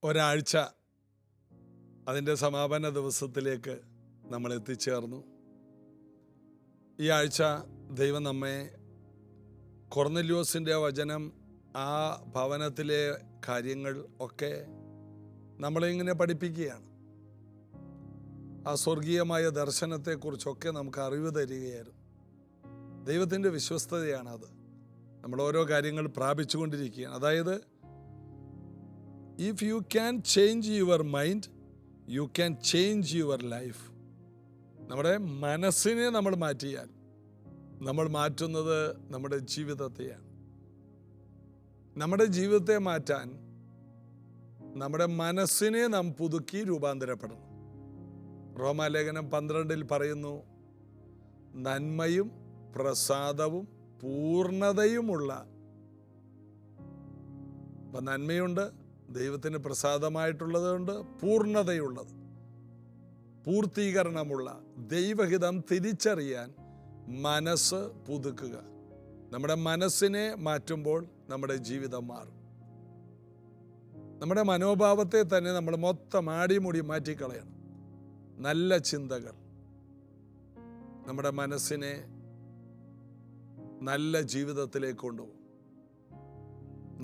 ഒരാഴ്ച അതിൻ്റെ സമാപന ദിവസത്തിലേക്ക് നമ്മൾ എത്തിച്ചേർന്നു. ഈ ആഴ്ച ദൈവം നമ്മെ കൊർന്നല്യോസിൻ്റെ വചനം, ആ ഭവനത്തിലെ കാര്യങ്ങൾ ഒക്കെ നമ്മളിങ്ങനെ പഠിപ്പിക്കുകയാണ്. ആ സ്വർഗീയമായ ദർശനത്തെക്കുറിച്ചൊക്കെ നമുക്ക് അറിവ് തരികയായിരുന്നു. ദൈവത്തിൻ്റെ വിശ്വസ്തതയാണത്. നമ്മൾ ഓരോ കാര്യങ്ങൾ പ്രാപിച്ചുകൊണ്ടിരിക്കുകയാണ്. അതായത്, if you can change your mind, you can change your life. നമ്മുടെ മനസ്സിനെ നമ്മൾ മാറ്റിയാൽ നമ്മൾ മാറ്റുന്നത് നമ്മുടെ ജീവിതത്തെയാണ്. നമ്മുടെ ജീവിതത്തെ മാറ്റാൻ നമ്മുടെ മനസ്സിനെ നാം പുതുക്കി രൂപാന്തരപ്പെടണം. റോമാലേഖനം 12 പറയുന്നു, നന്മയും പ്രസാദവും പൂർണ്ണതയുമുള്ള. അപ്പം നന്മയുണ്ട്, ദൈവത്തിന് പ്രസാദമായിട്ടുള്ളതുണ്ട്, പൂർണ്ണതയുള്ളത്, പൂർത്തീകരണമുള്ള ദൈവഹിതം തിരിച്ചറിയാൻ മനസ്സ് പുതുക്കുക. നമ്മുടെ മനസ്സിനെ മാറ്റുമ്പോൾ നമ്മുടെ ജീവിതം മാറും. നമ്മുടെ മനോഭാവത്തെ തന്നെ നമ്മൾ മൊത്തം ആടിമുടി മാറ്റിക്കളയണം. നല്ല ചിന്തകൾ നമ്മുടെ മനസ്സിനെ നല്ല ജീവിതത്തിലേക്ക് കൊണ്ടുപോകും.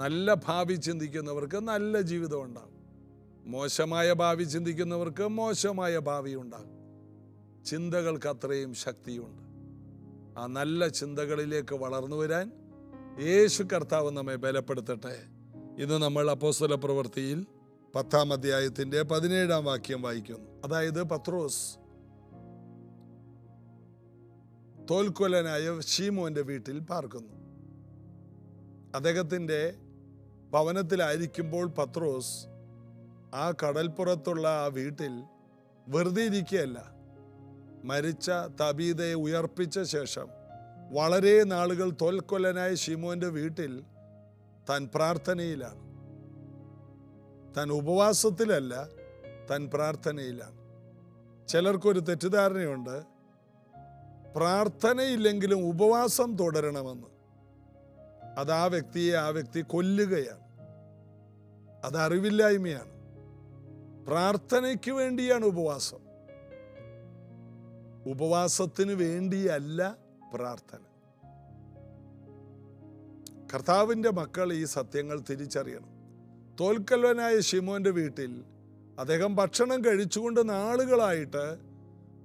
നല്ല ഭാവി ചിന്തിക്കുന്നവർക്ക് നല്ല ജീവിതം ഉണ്ടാകും. മോശമായ ഭാവി ചിന്തിക്കുന്നവർക്ക് മോശമായ ഭാവി ഉണ്ടാകും. ചിന്തകൾക്ക് അത്രയും ശക്തിയുണ്ട്. ആ നല്ല ചിന്തകളിലേക്ക് വളർന്നു വരാൻ യേശു കർത്താവ് നമ്മെ ബലപ്പെടുത്തട്ടെ. ഇന്ന് നമ്മൾ അപ്പോസ്തല പ്രവൃത്തിയിൽ 10-ാം അധ്യായത്തിൻ്റെ 17-ാം വാക്യം വായിക്കുന്നു. അതായത്, പത്രോസ് തോൽക്കൊല്ലനായ ശീമോന്റെ വീട്ടിൽ പാർക്കുന്നു. അദ്ദേഹത്തിൻ്റെ ഭവനത്തിലായിരിക്കുമ്പോൾ പത്രോസ് ആ കടൽപ്പുറത്തുള്ള ആ വീട്ടിൽ വെറുതെ ഇരിക്കുകയല്ല. മരിച്ച തബീതയെ ഉയർപ്പിച്ച ശേഷം വളരെ നാളുകൾ തോൽക്കൊല്ലനായ ശീമോന്റെ വീട്ടിൽ താൻ പ്രാർത്ഥനയിലാണ്. താൻ ഉപവാസത്തിലല്ല, താൻ പ്രാർത്ഥനയിലാണ്. ചിലർക്കൊരു തെറ്റിദ്ധാരണയുണ്ട്, പ്രാർത്ഥനയില്ലെങ്കിലും ഉപവാസം തുടരണമെന്ന്. അത് ആ വ്യക്തി കൊല്ലുകയാണ്. അത് അറിവില്ലായ്മയാണ്. പ്രാർത്ഥനയ്ക്ക് വേണ്ടിയാണ് ഉപവാസം, ഉപവാസത്തിന് വേണ്ടിയല്ല പ്രാർത്ഥന. കർത്താവിൻ്റെ മക്കൾ ഈ സത്യങ്ങൾ തിരിച്ചറിയണം. തോൽക്കല്ലനായ ശിമോന്റെ വീട്ടിൽ അദ്ദേഹം ഭക്ഷണം കഴിച്ചുകൊണ്ട് നാളുകളായിട്ട്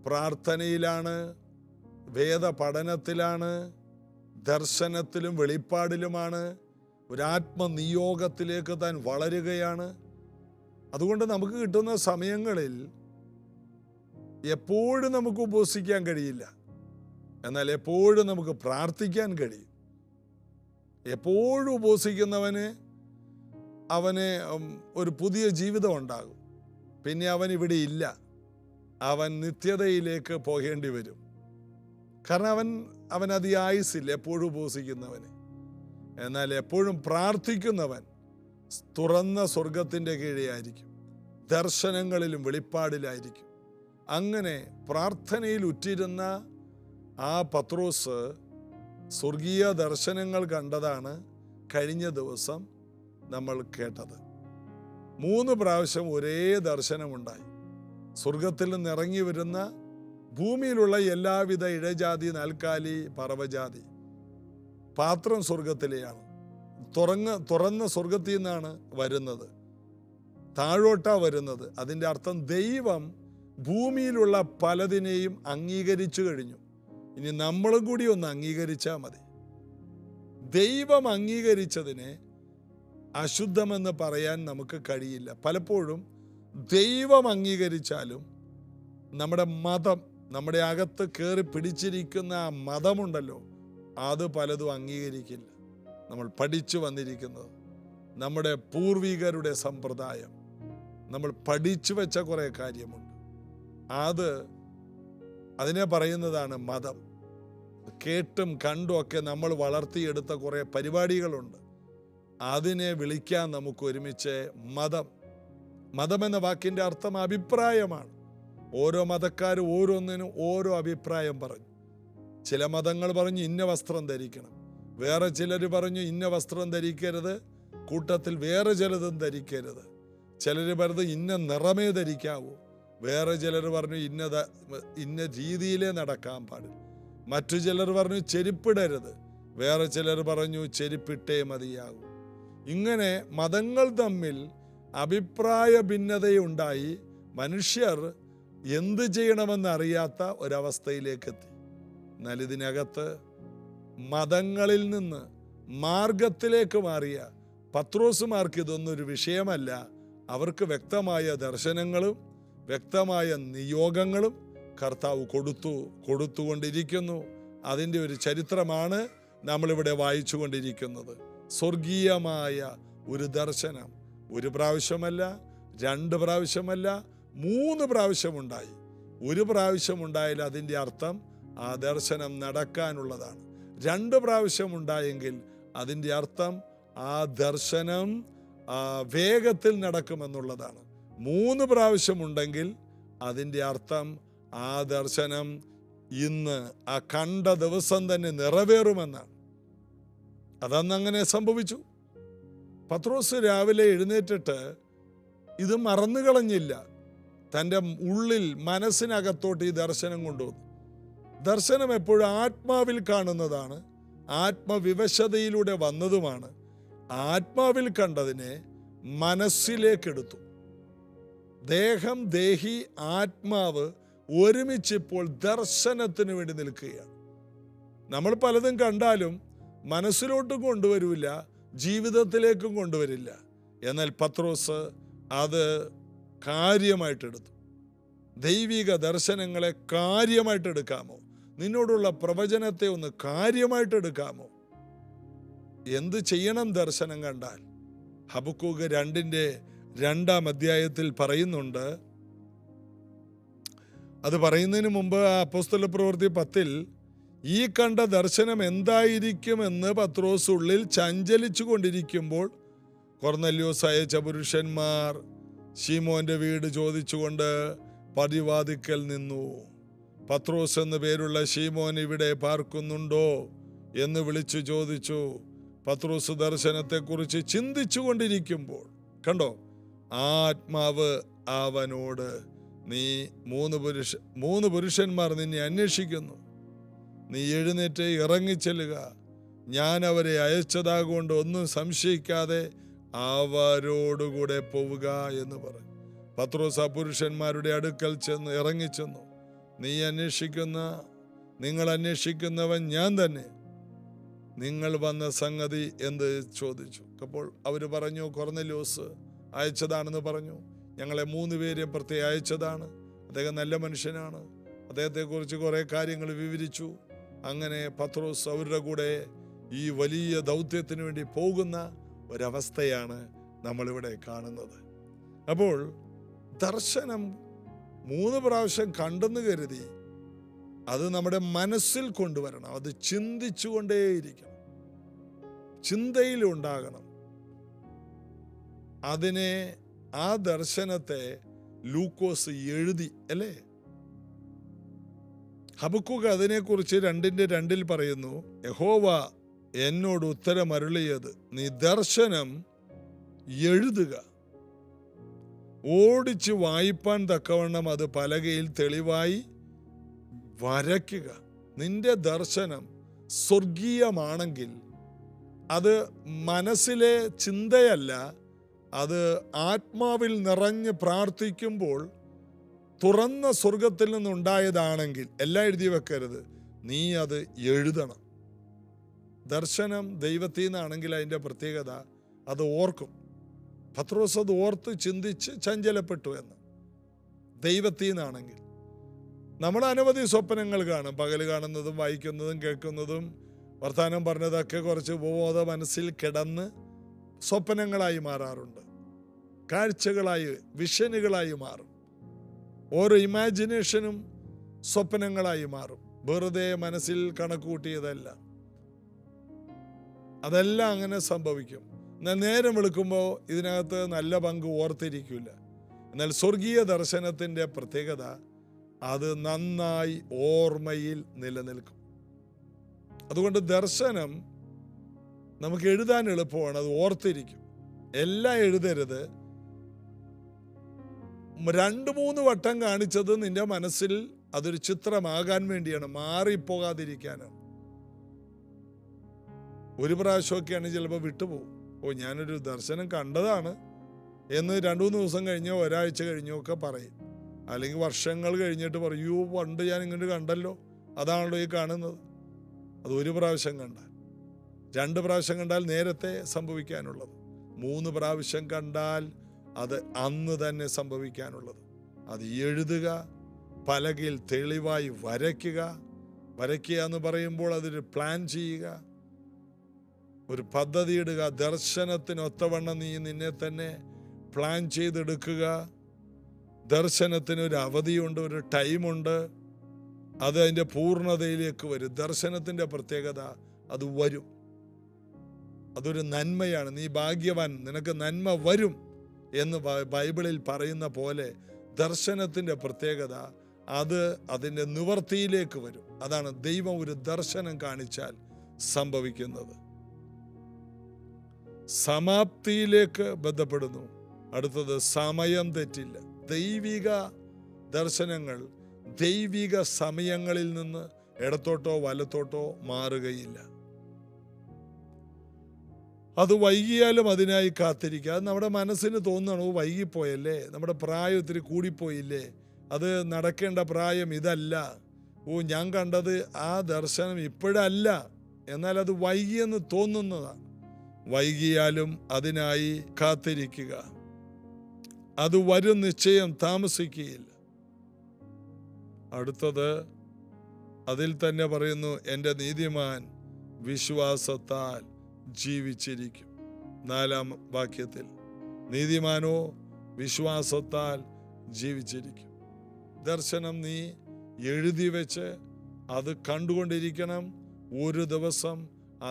പ്രാർത്ഥനയിലാണ്, വേദ പഠനത്തിലാണ്, ദർശനത്തിലും വെളിപ്പാടിലുമാണ്. ഒരാത്മനിയോഗത്തിലേക്ക് താൻ വളരുകയാണ്. അതുകൊണ്ട് നമുക്ക് കിട്ടുന്ന സമയങ്ങളിൽ എപ്പോഴും നമുക്ക് ഉപവസിക്കാൻ കഴിയില്ല, എന്നാൽ എപ്പോഴും നമുക്ക് പ്രാർത്ഥിക്കാൻ കഴിയും. എപ്പോഴും ഉപവസിക്കുന്നവന് ഒരു പുതിയ ജീവിതം ഉണ്ടാകും. പിന്നെ അവൻ ഇവിടെ ഇല്ല, അവൻ നിത്യതയിലേക്ക് പോകേണ്ടി വരും. കാരണം അവൻ അധികം ആയുസില്ല എപ്പോഴും ഉപവസിക്കുന്നവന്. എന്നാൽ എപ്പോഴും പ്രാർത്ഥിക്കുന്നവൻ തുറന്ന സ്വർഗത്തിൻ്റെ കീഴെയായിരിക്കും, ദർശനങ്ങളിലും വെളിപ്പാടിലായിരിക്കും. അങ്ങനെ പ്രാർത്ഥനയിൽ ഉറ്റിരുന്ന ആ പത്രോസ് സ്വർഗീയ ദർശനങ്ങൾ കണ്ടതാണ് കഴിഞ്ഞ ദിവസം നമ്മൾ കേട്ടത്. 3 പ്രാവശ്യം ഒരേ ദർശനമുണ്ടായി. സ്വർഗത്തിൽ നിന്ന് ഇറങ്ങി വരുന്ന ഭൂമിയിലുള്ള എല്ലാവിധ ഇഴജാതി, നാൽക്കാലി, പറവജാതി പാത്രം സ്വർഗത്തിലെയാണ്. തുറന്ന സ്വർഗത്തിൽ നിന്നാണ് വരുന്നത്, താഴോട്ടാ വരുന്നത്. അതിൻ്റെ അർത്ഥം ദൈവം ഭൂമിയിലുള്ള പലതിനെയും അംഗീകരിച്ചു കഴിഞ്ഞു. ഇനി നമ്മളും കൂടി ഒന്ന് അംഗീകരിച്ചാൽ മതി. ദൈവം അംഗീകരിച്ചതിനെ അശുദ്ധമെന്ന് പറയാൻ നമുക്ക് കഴിയില്ല. പലപ്പോഴും ദൈവം അംഗീകരിച്ചാലും നമ്മുടെ മതം, നമ്മുടെ അകത്ത് കയറി പിടിച്ചിരിക്കുന്ന ആ മതമുണ്ടല്ലോ, അത് പലതും അംഗീകരിക്കില്ല. നമ്മൾ പഠിച്ചു വന്നിരിക്കുന്നത്, നമ്മുടെ പൂർവികരുടെ സമ്പ്രദായം, നമ്മൾ പഠിച്ചു വെച്ച കുറേ കാര്യമുണ്ട്. അതിനെ പറയുന്നതാണ് മതം. കേട്ടും കണ്ടും ഒക്കെ നമ്മൾ വളർത്തിയെടുത്ത കുറേ പരിപാടികളുണ്ട്. അതിനെ വിളിക്കാൻ നമുക്ക് ഒരുമിച്ച് മതം എന്ന വാക്കിൻ്റെ അർത്ഥം അഭിപ്രായമാണ്. ഓരോ മതക്കാരും ഓരോന്നിനും ഓരോ അഭിപ്രായം പറഞ്ഞു. ചില മതങ്ങൾ പറഞ്ഞു ഇന്ന വസ്ത്രം ധരിക്കണം, വേറെ ചിലർ പറഞ്ഞു ഇന്ന വസ്ത്രം ധരിക്കരുത്, കൂട്ടത്തിൽ വേറെ ചിലതും ധരിക്കരുത്. ചിലർ പറഞ്ഞു ഇന്ന നിറമേ ധരിക്കാവൂ, വേറെ ചിലർ പറഞ്ഞു ഇന്ന രീതിയിലേ നടക്കാൻ പാടില്ല, മറ്റു ചിലർ പറഞ്ഞു ചെരുപ്പിടരുത്, വേറെ ചിലർ പറഞ്ഞു ചെരുപ്പിട്ടേ മതിയാകൂ. ഇങ്ങനെ മതങ്ങൾ തമ്മിൽ അഭിപ്രായ ഭിന്നതയുണ്ടായി മനുഷ്യർ എന്ത് ചെയ്യണമെന്നറിയാത്ത ഒരവസ്ഥയിലേക്കെത്തി. എന്നാൽ ഇതിനകത്ത് മതങ്ങളിൽ നിന്ന് മാർഗത്തിലേക്ക് മാറിയ പത്രോസുമാർക്ക് ഇതൊന്നും ഒരു വിഷയമല്ല. അവർക്ക് വ്യക്തമായ ദർശനങ്ങളും വ്യക്തമായ നിയോഗങ്ങളും കർത്താവ് കൊടുത്തുകൊണ്ടിരിക്കുന്നു. അതിൻ്റെ ഒരു ചരിത്രമാണ് നമ്മളിവിടെ വായിച്ചു കൊണ്ടിരിക്കുന്നത്. സ്വർഗീയമായ ഒരു ദർശനം ഒരു പ്രാവശ്യമല്ല, 2 പ്രാവശ്യമല്ല, 3 പ്രാവശ്യമുണ്ടായി. ഒരു പ്രാവശ്യം ഉണ്ടായാൽ അതിൻ്റെ അർത്ഥം ആ ദർശനം നടക്കാനുള്ളതാണ്. 2 പ്രാവശ്യം ഉണ്ടായെങ്കിൽ അതിൻ്റെ അർത്ഥം ആ ദർശനം വേഗത്തിൽ നടക്കുമെന്നുള്ളതാണ്. 3 പ്രാവശ്യമുണ്ടെങ്കിൽ അതിൻ്റെ അർത്ഥം ആ ദർശനം ഇന്ന് ആ കണ്ട ദിവസം തന്നെ നിറവേറുമെന്നാണ്. അതന്നങ്ങനെ സംഭവിച്ചു. പത്രോസ് രാവിലെ എഴുന്നേറ്റിട്ട് ഇത് മറന്നുകളഞ്ഞില്ല. തൻ്റെ ഉള്ളിൽ മനസ്സിനകത്തോട്ട് ഈ ദർശനം കൊണ്ടുവന്നു. ദർശനം എപ്പോഴും ആത്മാവിൽ കാണുന്നതാണ്, ആത്മവിവശതയിലൂടെ വന്നതുമാണ്. ആത്മാവിൽ കണ്ടതിനെ മനസ്സിലേക്കെടുത്തു. ദേഹം, ദേഹി, ആത്മാവ് ഒരുമിച്ചിപ്പോൾ ദർശനത്തിന് വേണ്ടി നിൽക്കുകയാണ്. നമ്മൾ പലതും കണ്ടാലും മനസ്സിലോട്ടും കൊണ്ടുവരില്ല, ജീവിതത്തിലേക്കും കൊണ്ടുവരില്ല. എന്നാൽ പത്രോസ് അത് കാര്യമായിട്ടെടുത്തു. ദൈവിക ദർശനങ്ങളെ കാര്യമായിട്ടെടുക്കാമോ? നിന്നോടുള്ള പ്രവചനത്തെ ഒന്ന് കാര്യമായിട്ടെടുക്കാമോ? എന്ത് ചെയ്യണം ദർശനം കണ്ടാൽ? ഹബക്കൂക്ക് 2-ാം അധ്യായത്തിൽ പറയുന്നുണ്ട്. അത് പറയുന്നതിന് മുമ്പ് അപ്പോസ്തല പ്രവൃത്തി 10 ഈ കണ്ട ദർശനം എന്തായിരിക്കുമെന്ന് പത്രോസ് ഉള്ളിൽ ചഞ്ചലിച്ചു കൊണ്ടിരിക്കുമ്പോൾ കൊർന്നല്യോസ് അയച്ച പുരുഷന്മാർ ശീമോന്റെ വീട് ചോദിച്ചുകൊണ്ട് പടിവാതിക്കൽ നിന്നു. പത്രോസ് എന്നു പേരുള്ള ശീമോൻ ഇവിടെ പാർക്കുന്നുണ്ടോ എന്ന് വിളിച്ചു ചോദിച്ചു. പത്രോസ് ദർശനത്തെക്കുറിച്ച് ചിന്തിച്ചു കൊണ്ടിരിക്കുമ്പോൾ കണ്ടോ, ആത്മാവ് അവനോട്, നീ 3 പുരുഷന്മാർ നിന്നെ അന്വേഷിക്കുന്നു, നീ എഴുന്നേറ്റ് ഇറങ്ങിച്ചെല്ലുക, ഞാൻ അവരെ അയച്ചതാകൊണ്ട് ഒന്നും സംശയിക്കാതെ അവരോടുകൂടെ പോവുക എന്ന് പറഞ്ഞു. പത്രോസ് ആ പുരുഷന്മാരുടെ അടുക്കൽ ഇറങ്ങിച്ചെന്നു. നിങ്ങൾ അന്വേഷിക്കുന്നവൻ ഞാൻ തന്നെ, നിങ്ങൾ വന്ന സംഗതി എന്ത് ചോദിച്ചു. അപ്പോൾ അവർ പറഞ്ഞു, കൊർന്നല്യോസ് അയച്ചതാണെന്ന് പറഞ്ഞു. ഞങ്ങളെ 3 പേരെയും പ്രത്യേകം അയച്ചതാണ്. അദ്ദേഹം നല്ല മനുഷ്യനാണ്. അദ്ദേഹത്തെക്കുറിച്ച് കുറേ കാര്യങ്ങൾ വിവരിച്ചു. അങ്ങനെ പത്രോസ് അവരുടെ കൂടെ ഈ വലിയ ദൗത്യത്തിന് വേണ്ടി പോകുന്ന ഒരവസ്ഥയാണ് നമ്മളിവിടെ കാണുന്നത്. അപ്പോൾ ദർശനം 3 പ്രാവശ്യം കണ്ടെന്ന് കരുതി അത് നമ്മുടെ മനസ്സിൽ കൊണ്ടുവരണം. അത് ചിന്തിച്ചുകൊണ്ടേയിരിക്കണം, ചിന്തയിലുണ്ടാകണം. അതിനെ, ആ ദർശനത്തെ ലൂക്കോസ് എഴുതി അല്ലേ? ഹബക്കൂക്ക് അതിനെക്കുറിച്ച് 2:2 പറയുന്നു, യഹോവ എന്നോട് ഉത്തരം അരുളിയത്, നീ ദർശനം എഴുതുക, ഓടിച്ച് വായിപ്പാൻ തക്കവണ്ണം അത് പലകയിൽ തെളിവായി വരയ്ക്കുക. നിന്റെ ദർശനം സ്വർഗീയമാണെങ്കിൽ അത് മനസ്സിലെ ചിന്തയല്ല, അത് ആത്മാവിൽ നിറഞ്ഞ് പ്രാർത്ഥിക്കുമ്പോൾ തുറന്ന സ്വർഗത്തിൽ നിന്നുണ്ടായതാണെങ്കിൽ എല്ലാം എഴുതി വെക്കരുത്, നീ അത് എഴുതണം. ദർശനം ദൈവത്തിൽ നിന്നാണെങ്കിൽ അതിൻ്റെ പ്രത്യേകത അത് ഓർക്കും. പത്രോസ് അത് ഓർത്ത് ചിന്തിച്ച് ചഞ്ചലപ്പെട്ടു എന്ന്. ദൈവത്തിൽ നിന്നാണെങ്കിൽ നമ്മൾ അനവധി സ്വപ്നങ്ങൾ കാണും. പകൽ കാണുന്നതും വായിക്കുന്നതും കേൾക്കുന്നതും വർത്തമാനം പറഞ്ഞതൊക്കെ കുറച്ച് ഉപബോധ മനസ്സിൽ കിടന്ന് സ്വപ്നങ്ങളായി മാറാറുണ്ട്, കാഴ്ചകളായി, വിഷനുകളായി മാറും. ഓരോ ഇമാജിനേഷനും സ്വപ്നങ്ങളായി മാറും. വെറുതെ മനസ്സിൽ കണക്കുകൂട്ടിയതല്ല, അതെല്ലാം അങ്ങനെ സംഭവിക്കും. എന്നാൽ നേരം വെളുക്കുമ്പോൾ ഇതിനകത്ത് നല്ല പങ്ക് ഓർത്തിരിക്കില്ല. എന്നാൽ സ്വർഗീയ ദർശനത്തിൻ്റെ പ്രത്യേകത അത് നന്നായി ഓർമ്മയിൽ നിലനിൽക്കും. അതുകൊണ്ട് ദർശനം നമുക്ക് എഴുതാൻ എളുപ്പമാണ്, അത് ഓർത്തിരിക്കും. എല്ലാം എഴുതരുത്, 2-3 വട്ടം കാണിച്ചത് നിന്റെ മനസ്സിൽ അതൊരു ചിത്രമാകാൻ വേണ്ടിയാണ്, മാറിപ്പോകാതിരിക്കാനാണ്. ഒരു പ്രാവശ്യമൊക്കെയാണ് ചിലപ്പോൾ വിട്ടുപോകും. ഞാനൊരു ദർശനം കണ്ടതാണ് എന്ന് 2-3 ദിവസം കഴിഞ്ഞോ ഒരാഴ്ച കഴിഞ്ഞോ ഒക്കെ പറയും. അല്ലെങ്കിൽ വർഷങ്ങൾ കഴിഞ്ഞിട്ട് പറയൂ, പണ്ട് ഞാൻ ഇങ്ങോട്ട് കണ്ടല്ലോ, അതാണല്ലോ ഈ കാണുന്നത്. അത് 1 പ്രാവശ്യം കണ്ടാൽ, 2 പ്രാവശ്യം കണ്ടാൽ നേരത്തെ സംഭവിക്കാനുള്ളത്, 3 പ്രാവശ്യം കണ്ടാൽ അത് അന്ന് തന്നെ സംഭവിക്കാനുള്ളത്. അത് എഴുതുക, പലകയിൽ തെളിവായി വരയ്ക്കുക. വരയ്ക്കുക എന്ന് പറയുമ്പോൾ അതൊരു പ്ലാൻ ചെയ്യുക, ഒരു പദ്ധതി ഇടുക. ദർശനത്തിനൊത്തവണ്ണം നീ നിന്നെ തന്നെ പ്ലാൻ ചെയ്തെടുക്കുക. ദർശനത്തിന് ഒരു അവധിയുണ്ട്, ഒരു ടൈമുണ്ട്. അത് അതിൻ്റെ പൂർണ്ണതയിലേക്ക് വരും. ദർശനത്തിൻ്റെ പ്രത്യേകത അത് വരും. അതൊരു നന്മയാണ്. നീ ഭാഗ്യവാൻ, നിനക്ക് നന്മ വരും എന്ന് ബൈബിളിൽ പറയുന്ന പോലെ ദർശനത്തിൻ്റെ പ്രത്യേകത അത് അതിൻ്റെ നിവർത്തിയിലേക്ക് വരും. അതാണ് ദൈവം ഒരു ദർശനം കാണിച്ചാൽ സംഭവിക്കുന്നത്. സമാപ്തിയിലേക്ക് ബന്ധപ്പെടുന്നു. അടുത്തത് സമയം തെറ്റില്ല. ദൈവിക ദർശനങ്ങൾ ദൈവിക സമയങ്ങളിൽ നിന്ന് ഇടത്തോട്ടോ വലത്തോട്ടോ മാറുകയില്ല. അത് വൈകിയാലും അതിനായി കാത്തിരിക്കുക. അത് നമ്മുടെ മനസ്സിന് തോന്നണോ, വൈകിപ്പോയല്ലേ, നമ്മുടെ പ്രായം ഇത്തിരി കൂടിപ്പോയില്ലേ, അത് നടക്കേണ്ട പ്രായം ഇതല്ല, ഞാൻ കണ്ടത് ആ ദർശനം ഇപ്പോഴല്ല, എന്നാൽ അത് വൈകിയെന്ന് തോന്നുന്നതാണ്. വൈകിയാലും അതിനായി കാത്തിരിക്കുക. അത് വരും, നിശ്ചയം താമസിക്കുകയില്ല. അടുത്തത് അതിൽ തന്നെ പറയുന്നു, എൻ്റെ നീതിമാൻ വിശ്വാസത്താൽ ജീവിച്ചിരിക്കും. 4-ാം വാക്യത്തിൽ നീതിമാനോ വിശ്വാസത്താൽ ജീവിച്ചിരിക്കും. ദർശനം നീ എഴുതി വെച്ച് അത് കണ്ടുകൊണ്ടിരിക്കണം. ഒരു ദിവസം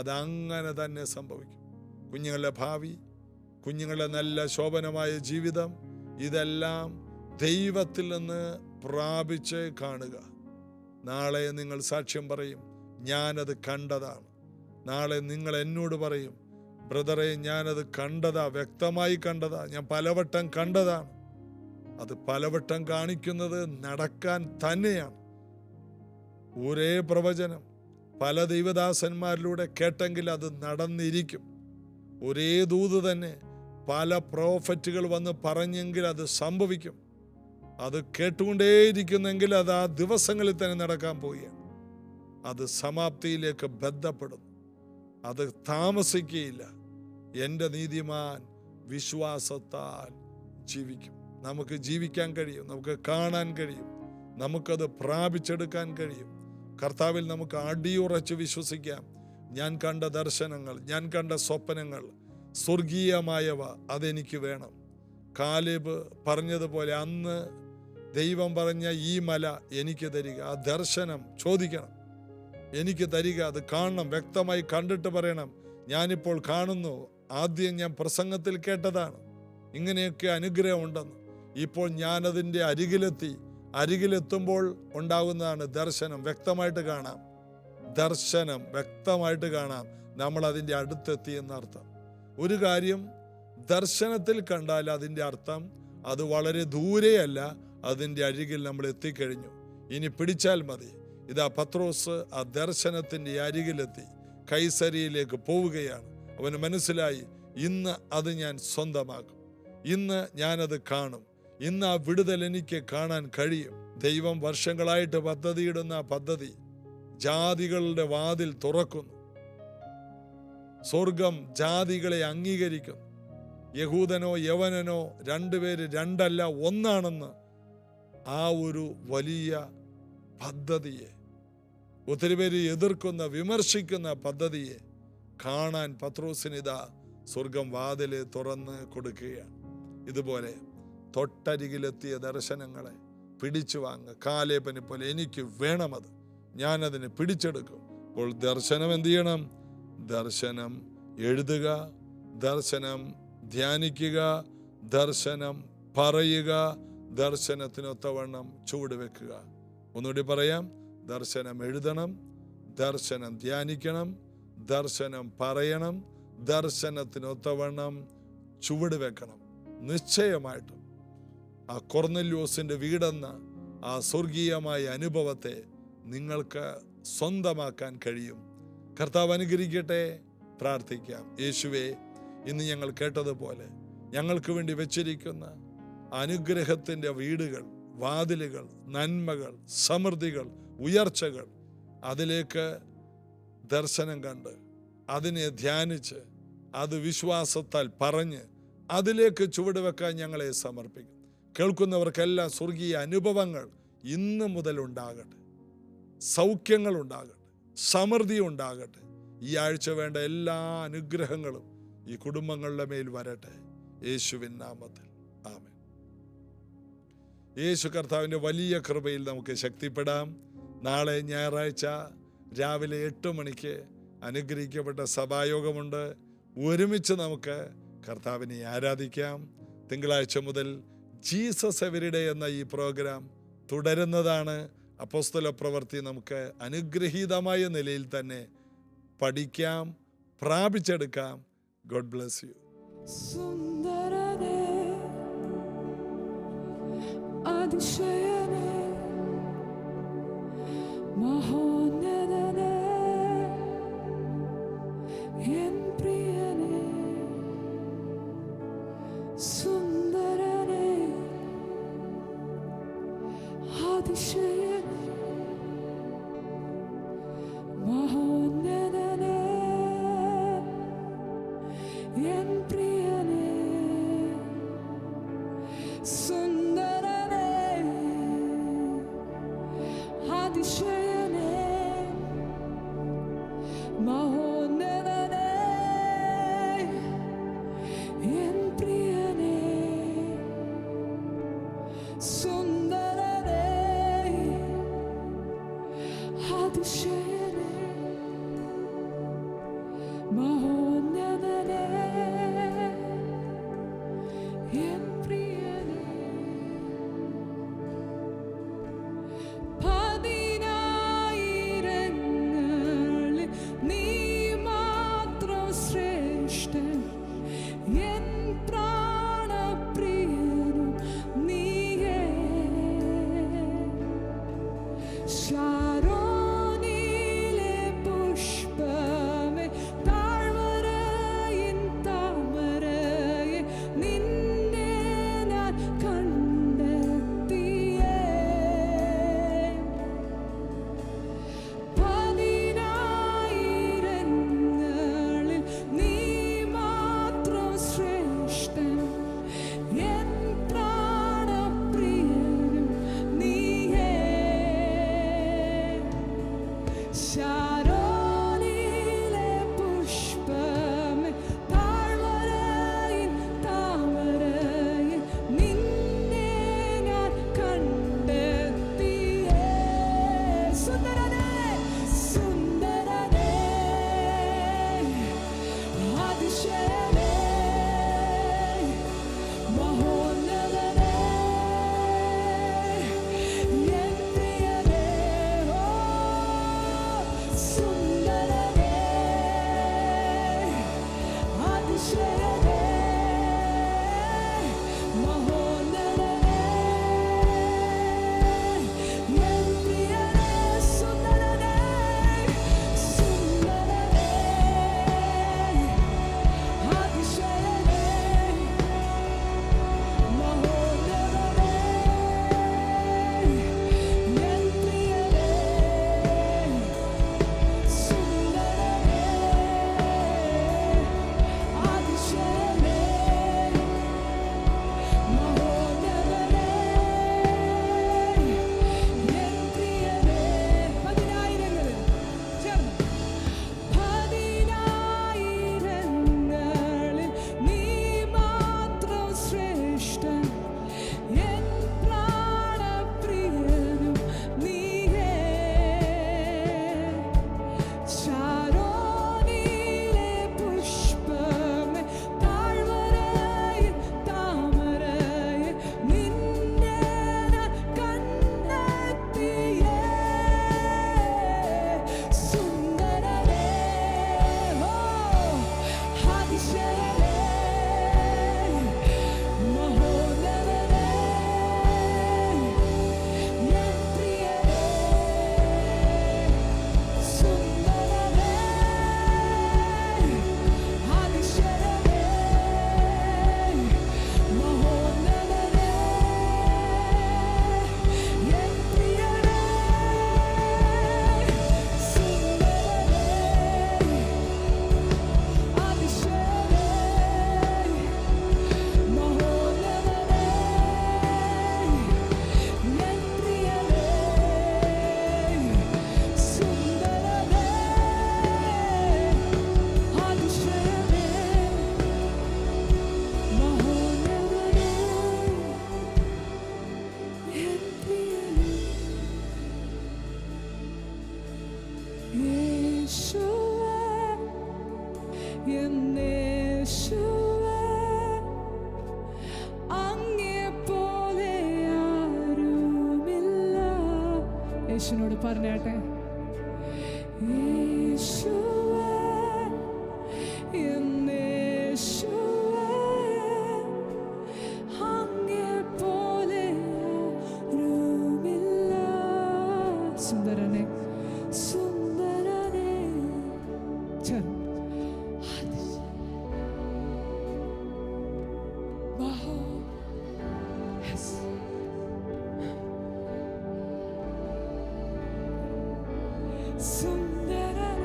അതങ്ങനെ തന്നെ സംഭവിക്കും. കുഞ്ഞുങ്ങളുടെ ഭാവി, കുഞ്ഞുങ്ങളുടെ നല്ല ശോഭനമായ ജീവിതം, ഇതെല്ലാം ദൈവത്തിൽ നിന്ന് പ്രാപിച്ച് കാണുക. നാളെ നിങ്ങൾ സാക്ഷ്യം പറയും, ഞാനത് കണ്ടതാണ്. നാളെ നിങ്ങൾ എന്നോട് പറയും, ബ്രദറെ ഞാനത് കണ്ടതാ, വ്യക്തമായി കണ്ടതാ, ഞാൻ പലവട്ടം കണ്ടതാണ്. അത് പലവട്ടം കാണിക്കുന്നത് നടക്കാൻ തന്നെയാണ്. ഒരേ പ്രവചനം പല ദൈവദാസന്മാരിലൂടെ കേട്ടെങ്കിൽ അത് നടന്നിരിക്കും. ഒരേ ദൂത് തന്നെ പല പ്രോഫറ്റുകൾ വന്ന് പറഞ്ഞെങ്കിൽ അത് സംഭവിക്കും. അത് കേട്ടുകൊണ്ടേയിരിക്കുന്നെങ്കിൽ അത് ആ ദിവസങ്ങളിൽ തന്നെ നടക്കാൻ പോവുകയാണ്. അത് സമാപ്തിയിലേക്ക് ബന്ധപ്പെടുന്നു. അത് താമസിക്കുകയില്ല. എൻ്റെ നീതിമാൻ വിശ്വാസത്താൽ ജീവിക്കും. നമുക്ക് ജീവിക്കാൻ കഴിയും, നമുക്ക് കാണാൻ കഴിയും, നമുക്കത് പ്രാപിച്ചെടുക്കാൻ കഴിയും. കർത്താവിൽ നമുക്ക് അടിയുറച്ച് വിശ്വസിക്കാം. ഞാൻ കണ്ട ദർശനങ്ങൾ, ഞാൻ കണ്ട സ്വപ്നങ്ങൾ സ്വർഗീയമായവ, അതെനിക്ക് വേണം. കാലേബ് പറഞ്ഞതുപോലെ അന്ന് ദൈവം പറഞ്ഞ ഈ മല എനിക്ക് തരിക. ആ ദർശനം ചോദിക്കണം, എനിക്ക് തരിക, അത് കാണണം, വ്യക്തമായി കണ്ടിട്ട് പറയണം, ഞാനിപ്പോൾ കാണുന്നു, ആദ്യം ഞാൻ പ്രസംഗത്തിൽ കേട്ടതാണ്, ഇങ്ങനെയൊക്കെ അനുഗ്രഹം ഉണ്ടെന്ന്. ഇപ്പോൾ ഞാനതിൻ്റെ അരികിലെത്തുമ്പോൾ ഉണ്ടാകുന്നതാണ് ദർശനം. വ്യക്തമായിട്ട് കാണാം, ദർശനം വ്യക്തമായിട്ട് കാണാം. നമ്മൾ അതിൻ്റെ അടുത്തെത്തി എന്നർത്ഥം. ഒരു കാര്യം ദർശനത്തിൽ കണ്ടാൽ അതിൻ്റെ അർത്ഥം അത് വളരെ ദൂരെയല്ല, അതിൻ്റെ അരികിൽ നമ്മൾ എത്തിക്കഴിഞ്ഞു, ഇനി പിടിച്ചാൽ മതി. ഇതാ പത്രോസ് ആ ദർശനത്തിൻ്റെ അരികിലെത്തി, കൈസരിയിലേക്ക് പോവുകയാണ്. അവന് മനസ്സിലായി, ഇന്ന് അത് ഞാൻ സ്വന്തമാക്കും, ഇന്ന് ഞാനത് കാണും, ഇന്ന് ആ വിടുതൽ എനിക്ക് കാണാൻ കഴിയും. ദൈവം വർഷങ്ങളായിട്ട് പദ്ധതിയിടുന്ന പദ്ധതി ജാതികളുടെ വാതിൽ തുറക്കുന്നു. സ്വർഗം ജാതികളെ അംഗീകരിക്കുന്നു. യഹൂദനോ യവനനോ രണ്ടുപേര് രണ്ടല്ല ഒന്നാണെന്ന് ആ ഒരു വലിയ പദ്ധതിയെ, ഒത്തിരി പേര് എതിർക്കുന്ന വിമർശിക്കുന്ന പദ്ധതിയെ കാണാൻ പത്രോസിനിതാ സ്വർഗം വാതില് തുറന്ന് കൊടുക്കുകയാണ്. ഇതുപോലെ തൊട്ടരികിലെത്തിയ ദർശനങ്ങളെ പിടിച്ചു വാങ്ങുക. കാലേബനെ പോലെ എനിക്ക് വേണമത്, ഞാനതിനെ പിടിച്ചെടുക്കും. അപ്പോൾ ദർശനം എന്ത് ചെയ്യണം? ദർശനം എഴുതുക, ദർശനം ധ്യാനിക്കുക, ദർശനം പറയുക, ദർശനത്തിനൊത്തവണ്ണം ചുവട് വെക്കുക. ഒന്നുകൂടി പറയാം, ദർശനം എഴുതണം, ദർശനം ധ്യാനിക്കണം, ദർശനം പറയണം, ദർശനത്തിനൊത്തവണ്ണം ചുവട് വെക്കണം. നിശ്ചയമായിട്ടും ആ കൊർന്നല്യോസിൻ്റെ വീടെന്ന ആ സ്വർഗീയമായ അനുഭവത്തെ നിങ്ങൾക്ക് സ്വന്തമാക്കാൻ കഴിയും. കർത്താവ് അനുഗ്രഹിക്കട്ടെ. പ്രാർത്ഥിക്കാം. യേശുവേ, ഇന്ന് ഞങ്ങൾ കേട്ടതുപോലെ ഞങ്ങൾക്ക് വേണ്ടി വെച്ചിരിക്കുന്ന അനുഗ്രഹത്തിൻ്റെ വീടുകൾ, വാതിലുകൾ, നന്മകൾ, സമൃദ്ധികൾ, ഉയർച്ചകൾ, അതിലേക്ക് ദർശനം കണ്ട് അതിനെ ധ്യാനിച്ച് അത് വിശ്വാസത്താൽ പറഞ്ഞ് അതിലേക്ക് ചുവടുവെക്കാൻ ഞങ്ങളെ സമർപ്പിക്കും. കേൾക്കുന്നവർക്കെല്ലാം സ്വർഗീയ അനുഭവങ്ങൾ ഇന്ന് മുതൽ ഉണ്ടാകട്ടെ, സൗഖ്യങ്ങൾ ഉണ്ടാകട്ടെ, സമൃദ്ധി ഉണ്ടാകട്ടെ. ഈ ആഴ്ച വേണ്ട എല്ലാ അനുഗ്രഹങ്ങളും ഈ കുടുംബങ്ങളുടെ മേൽ വരട്ടെ, യേശുവിൻ നാമത്തിൽ. ആമേൻ. യേശു കർത്താവിൻ്റെ വലിയ കൃപയിൽ നമുക്ക് ശക്തിപ്പെടാം. നാളെ ഞായറാഴ്ച രാവിലെ 8 മണിക്ക് അനുഗ്രഹിക്കപ്പെട്ട സഭായോഗമുണ്ട്. ഒരുമിച്ച് നമുക്ക് കർത്താവിനെ ആരാധിക്കാം. തിങ്കളാഴ്ച മുതൽ ജീസസ് എവരിഡേ എന്ന ഈ പ്രോഗ്രാം തുടരുന്നതാണ്. അപ്പോസ്തല പ്രവൃത്തി നമുക്ക് അനുഗ്രഹീതമായ നിലയിൽ തന്നെ പഠിക്കാം, പ്രാപിച്ചെടുക്കാം. God bless you. സുന്ദരനേ, അതിശയനേ, മഹോന്നതനേ, എൻ പ്രിയനേ, സുന്ദരനേ, അതിശയനേ, മഹോന്നതനേ, എൻ പ്രിയനേ, സുന്ദരനേ, അതിശയനേ, മഹോന്നതനേ, എൻ പ്രിയനേ, സുന്ദരനേ, അതിശയനേ, മഹോന്നതനേ, എൻ പ്രിയനേ. പതിനായിരങ്ങളിൽ നീ മാത്രം ശ്രേഷ്ഠൻ, എൻ പ്രാണപ്രിയനും നീയേ. യേശുവിനോട് പറഞ്ഞാട്ടെ. യേശുവേ, എൻ യേശുവേ, അങ്ങെപ്പോലെ ആരുമില്ല. സുന്ദരനെ, സുന്ദരനെ, സുന്ദരൻ,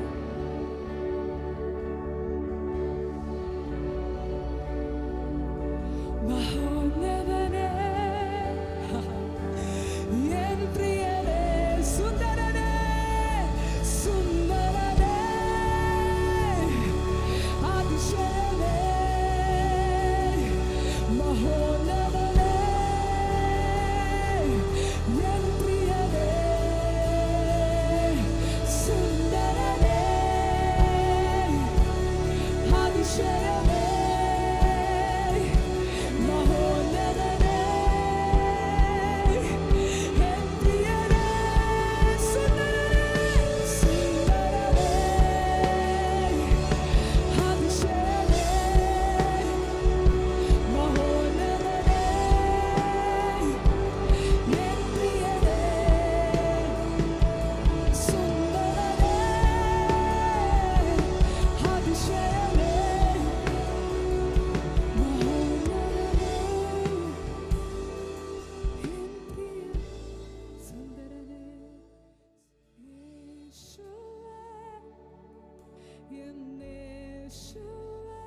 മഹോന്നതനെ, എൻ പ്രിയനെ, സുന്ദരനെ, സുന്ദരനെ, അതിശയനെ, മഹോന്നതനെ, എൻ പ്രിയനെ, സുന്ദരനെ, അതിശയനെ, മഹോന്നതനെ, എൻ പ്രിയനെ, സുന്ദരനെ, സുന്ദരനെ, അതിശയനെ, മഹോന്നതനെ, എൻ പ്രിയനെ, സുന്ദരനെ, അതിശയനെ, മഹോന്നതനെ, എൻ പ്രിയ സുന്ദരനെ, യേശുവേ, എൻ യേശുവേ,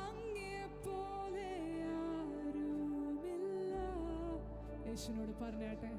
അങ്ങെപ്പോലെ ആരുമില്ല. യേശുവിനോട് പറഞ്ഞാട്ടെ.